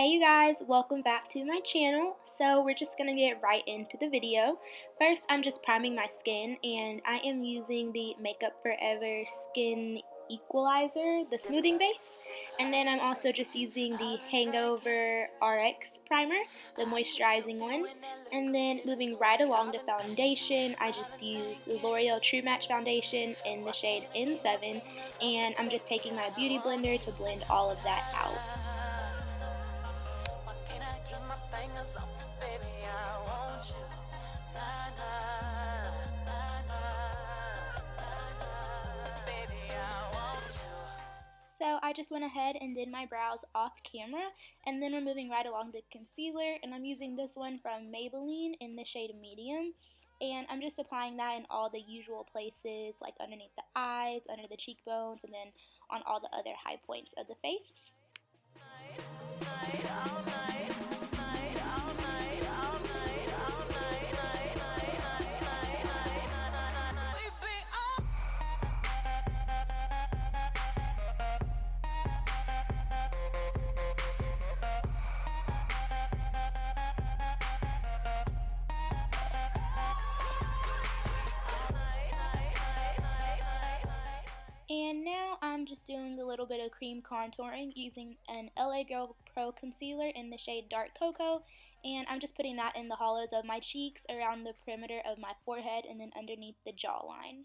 Hey you guys, welcome back to my channel. So we're just going to get right into the video. First, I'm just priming my skin and I am using the Makeup Forever Skin Equalizer, the smoothing base. And then I'm also just using the HANGOVERX primer, the moisturizing one. And then moving right along to foundation, I just use the L'Oreal True Match Foundation in the shade N7. And I'm just taking my beauty blender to blend all of that out. So I just went ahead and did my brows off camera, and then we're moving right along to concealer, and I'm using this one from Maybelline in the shade medium, and I'm just applying that in all the usual places, like underneath the eyes, under the cheekbones, and then on all the other high points of the face. And now I'm just doing a little bit of cream contouring using an LA Girl Pro Concealer in the shade Dark Cocoa. And I'm just putting that in the hollows of my cheeks, around the perimeter of my forehead, and then underneath the jawline.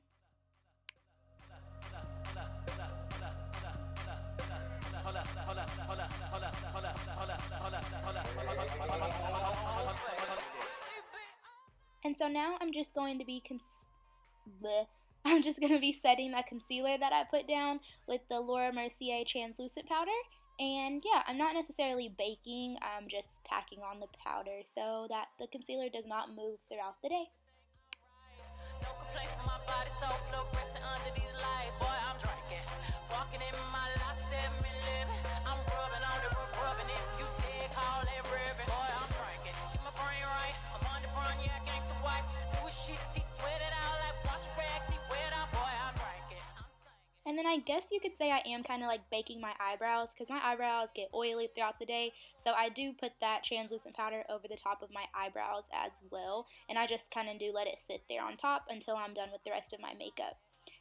And so now I'm just going to be setting that concealer that I put down with the MERCIER translucent powder. And yeah, I'm not necessarily baking, I'm just packing on the powder so that the concealer does not move throughout the day. No complaints for my body, so fluorescent under these lights. Boy, I'm drinking, walking in my life, I'm rubbing on the rubbing. If you say call it ribbon. Boy, I'm drinking, get my brain right. I'm on the front, yeah, gangsta wife. Do his shit, he sweat it out like wash rags. He wet out, boy, I'm drinking. And then I guess you could say I am kind of like baking my eyebrows, because my eyebrows get oily throughout the day, so I do put that translucent powder over the top of my eyebrows as well, and I just kind of do let it sit there on top until I'm done with the rest of my makeup.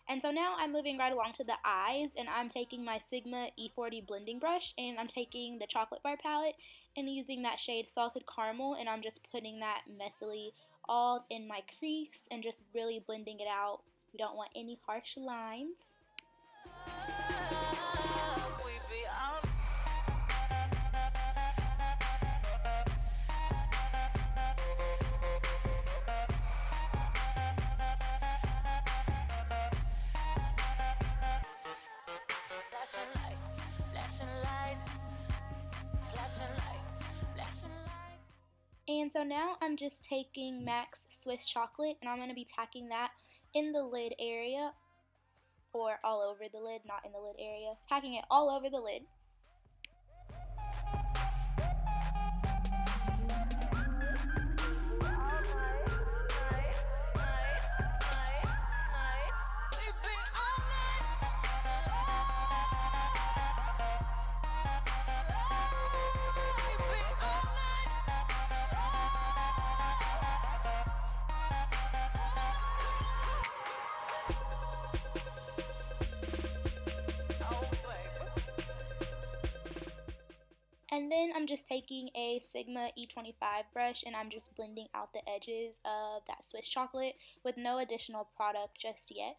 And so now I'm moving right along to the eyes, and I'm taking my Sigma E40 blending brush, and I'm taking the chocolate bar palette and using that shade Salted Caramel, and I'm just putting that messily all in my crease and just really blending it out. We don't want any harsh lines. And so now I'm just taking MAC's Swiss Chocolate, and I'm going to be packing that in the lid area, or all over the lid, not in the lid area, packing it all over the lid. And then I'm just taking a Sigma E25 brush, and I'm just blending out the edges of that Swiss chocolate with no additional product just yet.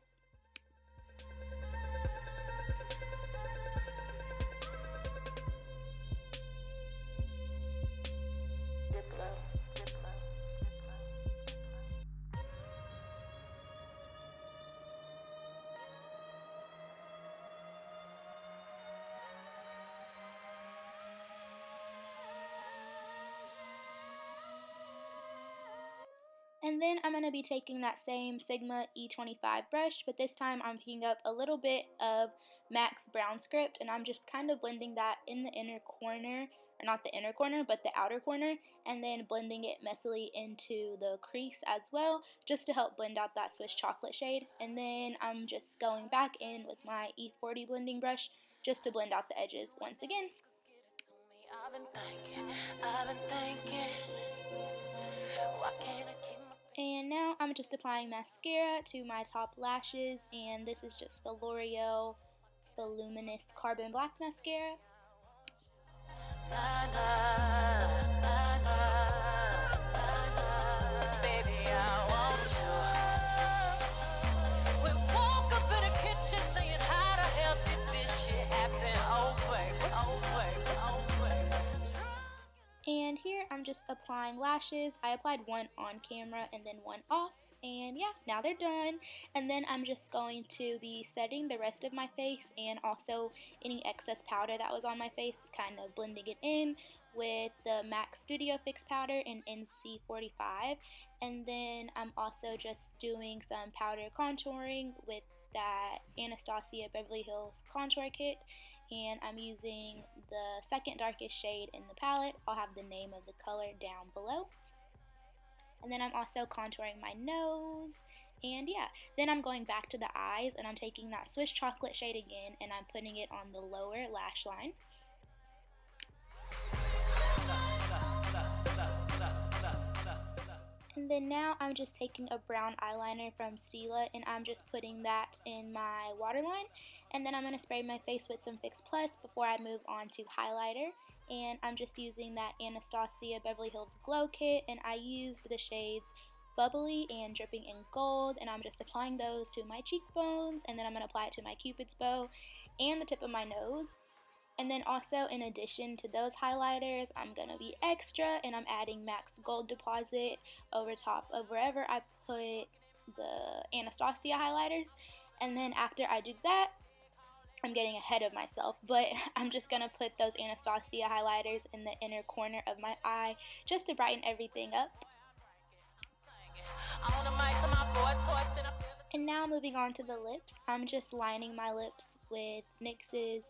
And then I'm going to be taking that same Sigma E25 brush, but this time I'm picking up a little bit of MAC's Brown Script, and I'm just kind of blending that in the inner corner, or not the inner corner, but the outer corner, and then blending it messily into the crease as well, just to help blend out that Swiss chocolate shade. And then I'm just going back in with my E40 blending brush, just to blend out the edges once again. And now I'm just applying mascara to my top lashes, and this is just the L'Oreal Voluminous Carbon Black Mascara. And here I'm just applying lashes. I applied one on camera and then one off. And yeah, now they're done. And then I'm just going to be setting the rest of my face and also any excess powder that was on my face, kind of blending it in with the MAC Studio Fix powder in NC45. And then I'm also just doing some powder contouring with that Anastasia Beverly Hills contour kit, and I'm using the second darkest shade in the palette. I'll have the name of the color down below. And then I'm also contouring my nose, and yeah, then I'm going back to the eyes and I'm taking that Swiss chocolate shade again and I'm putting it on the lower lash line. And then now I'm just taking a brown eyeliner from Stila and I'm just putting that in my waterline. And then I'm going to spray my face with some Fix Plus before I move on to highlighter. And I'm just using that Anastasia Beverly Hills Glow Kit, and I used the shades Bubbly and Dripping in Gold, and I'm just applying those to my cheekbones, and then I'm going to apply it to my cupid's bow and the tip of my nose. And then also, in addition to those highlighters, I'm going to be extra and I'm adding MAC's Gold Deposit over top of wherever I put the Anastasia highlighters. And then after I do that, I'm getting ahead of myself, but I'm just going to put those Anastasia highlighters in the inner corner of my eye just to brighten everything up. And now moving on to the lips, I'm just lining my lips with NYX's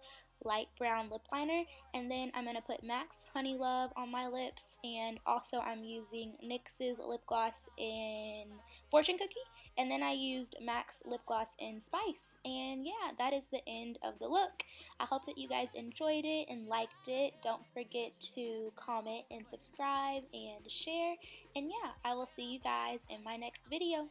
light brown lip liner, and then I'm going to put MAC's Honey Love on my lips, and also I'm using NYX's lip gloss in Fortune Cookie, and then I used MAC's lip gloss in Spice. And yeah, that is the end of the look. I hope that you guys enjoyed it and liked it. Don't forget to comment and subscribe and share, and yeah, I will see you guys in my next video.